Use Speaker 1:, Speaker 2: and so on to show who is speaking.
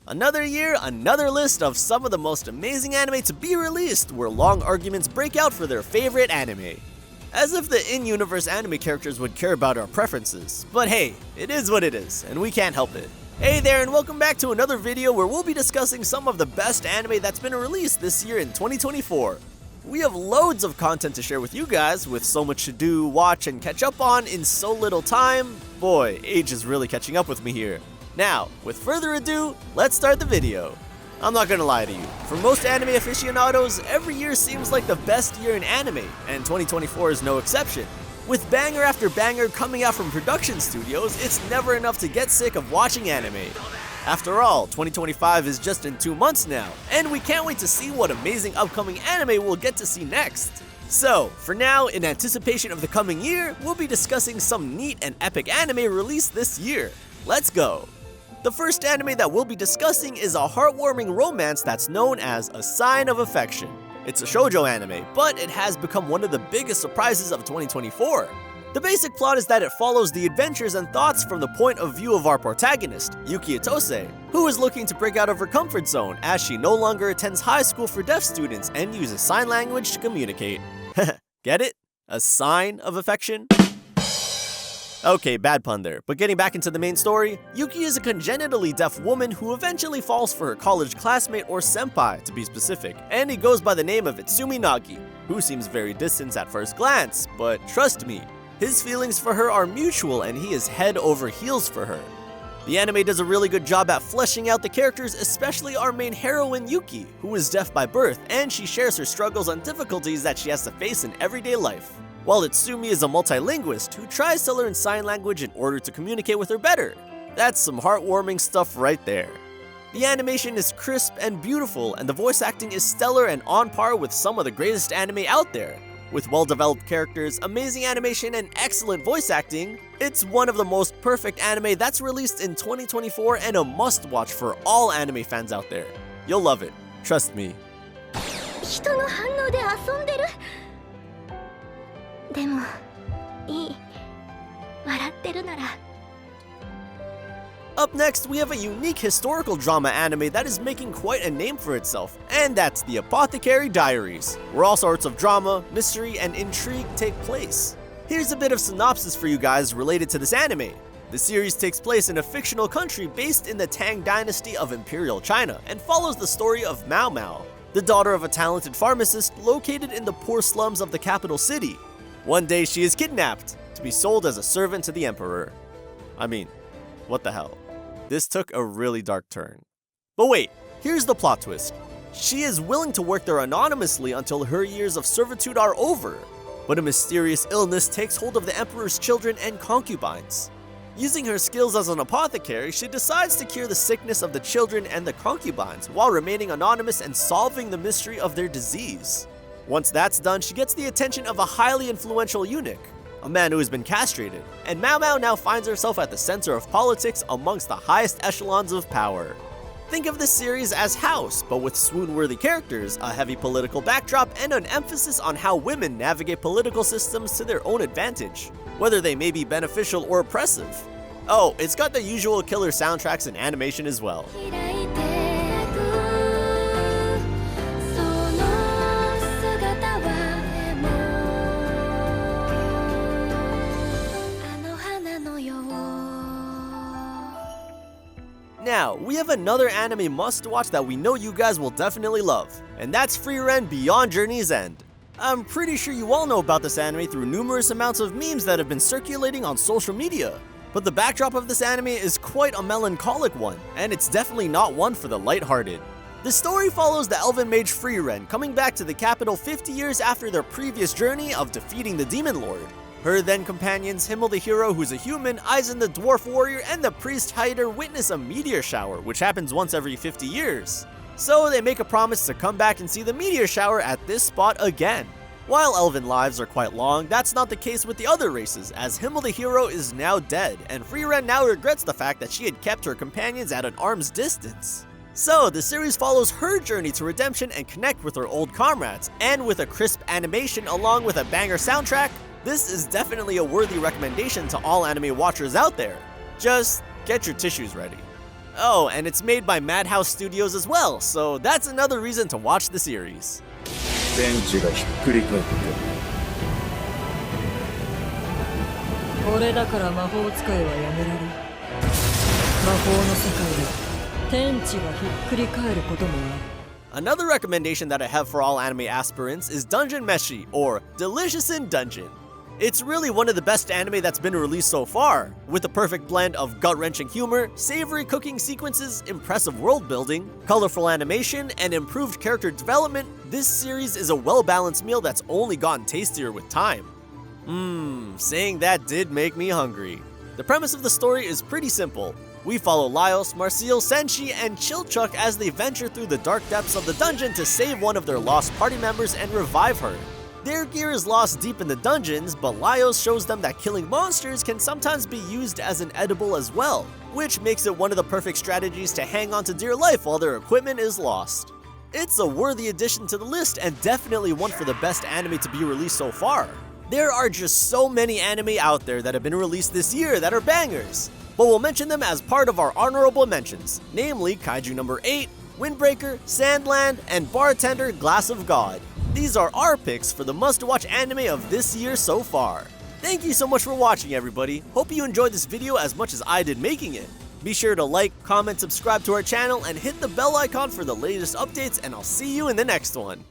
Speaker 1: Another year, another list of some of the most amazing anime to be released, where long arguments break out for their favorite anime. As if the in-universe anime characters would care about our preferences. But hey, it is what it is, and we can't help it. Hey there, and welcome back to another video where we'll be discussing some of the best anime that's been released this year in 2024. We have loads of content to share with you guys, with so much to do, watch, and catch up on in so little time. Boy, age is really catching up with me here. Now, with further ado, let's start the video. I'm not gonna lie to you, for most anime aficionados, every year seems like the best year in anime, and 2024 is no exception. With banger after banger coming out from production studios, it's never enough to get sick of watching anime. After all, 2025 is just in 2 months now, and we can't wait to see what amazing upcoming anime we'll get to see next. So, for now, in anticipation of the coming year, we'll be discussing some neat and epic anime released this year. Let's go! The first anime that we'll be discussing is a heartwarming romance that's known as A Sign of Affection. It's a shoujo anime, but it has become one of the biggest surprises of 2024. The basic plot is that it follows the adventures and thoughts from the point of view of our protagonist, Yuki Itose, who is looking to break out of her comfort zone as she no longer attends high school for deaf students and uses sign language to communicate. Get it? A sign of affection? Okay, bad pun there, but getting back into the main story, Yuki is a congenitally deaf woman who eventually falls for her college classmate, or senpai to be specific, and he goes by the name of Itsumi Nagi, who seems very distant at first glance, but trust me, his feelings for her are mutual and he is head over heels for her. The anime does a really good job at fleshing out the characters, especially our main heroine Yuki, who is deaf by birth, and she shares her struggles and difficulties that she has to face in everyday life. While Itsumi is a multilingualist who tries to learn sign language in order to communicate with her better. That's some heartwarming stuff right there. The animation is crisp and beautiful, and the voice acting is stellar and on par with some of the greatest anime out there. With well-developed characters, amazing animation, and excellent voice acting, it's one of the most perfect anime that's released in 2024 and a must-watch for all anime fans out there. You'll love it, trust me. Up next, we have a unique historical drama anime that is making quite a name for itself, and that's the Apothecary Diaries, where all sorts of drama, mystery, and intrigue take place. Here's a bit of synopsis for you guys related to this anime. The series takes place in a fictional country based in the Tang dynasty of Imperial China, and follows the story of Mao Mao, the daughter of a talented pharmacist located in the poor slums of the capital city. One day she is kidnapped to be sold as a servant to the emperor. I mean, what the hell? This took a really dark turn. But wait, here's the plot twist. She is willing to work there anonymously until her years of servitude are over, but a mysterious illness takes hold of the emperor's children and concubines. Using her skills as an apothecary, she decides to cure the sickness of the children and the concubines while remaining anonymous and solving the mystery of their disease. Once that's done, she gets the attention of a highly influential eunuch, a man who has been castrated, and Mao Mao now finds herself at the center of politics amongst the highest echelons of power. Think of this series as House, but with swoon-worthy characters, a heavy political backdrop, and an emphasis on how women navigate political systems to their own advantage, whether they may be beneficial or oppressive. Oh, it's got the usual killer soundtracks and animation as well. Now, we have another anime must-watch that we know you guys will definitely love, and that's Freiren Beyond Journey's End. I'm pretty sure you all know about this anime through numerous amounts of memes that have been circulating on social media, but the backdrop of this anime is quite a melancholic one, and it's definitely not one for the lighthearted. The story follows the elven mage Freiren coming back to the capital 50 years after their previous journey of defeating the Demon Lord. Her then companions Himmel the hero, who's a human, Aizen the dwarf warrior, and the priest Haider witness a meteor shower, which happens once every 50 years. So they make a promise to come back and see the meteor shower at this spot again. While elven lives are quite long, that's not the case with the other races, as Himmel the hero is now dead, and Freiren now regrets the fact that she had kept her companions at an arm's distance. So, the series follows her journey to redemption and connect with her old comrades, and with a crisp animation along with a banger soundtrack, this is definitely a worthy recommendation to all anime watchers out there. Just get your tissues ready. Oh, and it's made by Madhouse Studios as well, so that's another reason to watch the series.
Speaker 2: 天地がひっくり返って、
Speaker 3: これだから魔法使いはやめられる。魔法の世界では天地がひっくり返ることもある。
Speaker 1: Another recommendation that I have for all anime aspirants is Dungeon Meshi, or Delicious in Dungeon. It's really one of the best anime that's been released so far, with a perfect blend of gut-wrenching humor, savory cooking sequences, impressive world building, colorful animation, and improved character development. This series is a well-balanced meal that's only gotten tastier with time. Saying that did make me hungry. The premise of the story is pretty simple. We follow Laios, Marcial, Senshi, and Chilchuk as they venture through the dark depths of the dungeon to save one of their lost party members and revive her. Their gear is lost deep in the dungeons, but Laios shows them that killing monsters can sometimes be used as an edible as well, which makes it one of the perfect strategies to hang on to dear life while their equipment is lost. It's a worthy addition to the list and definitely one for the best anime to be released so far. There are just so many anime out there that have been released this year that are bangers, but we'll mention them as part of our honorable mentions, namely Kaiju number 8, Windbreaker, Sandland, and Bartender Glass of God. These are our picks for the must-watch anime of this year so far. Thank you so much for watching, everybody. Hope you enjoyed this video as much as I did making it. Be sure to like, comment, subscribe to our channel, and hit the bell icon for the latest updates, and I'll see you in the next one.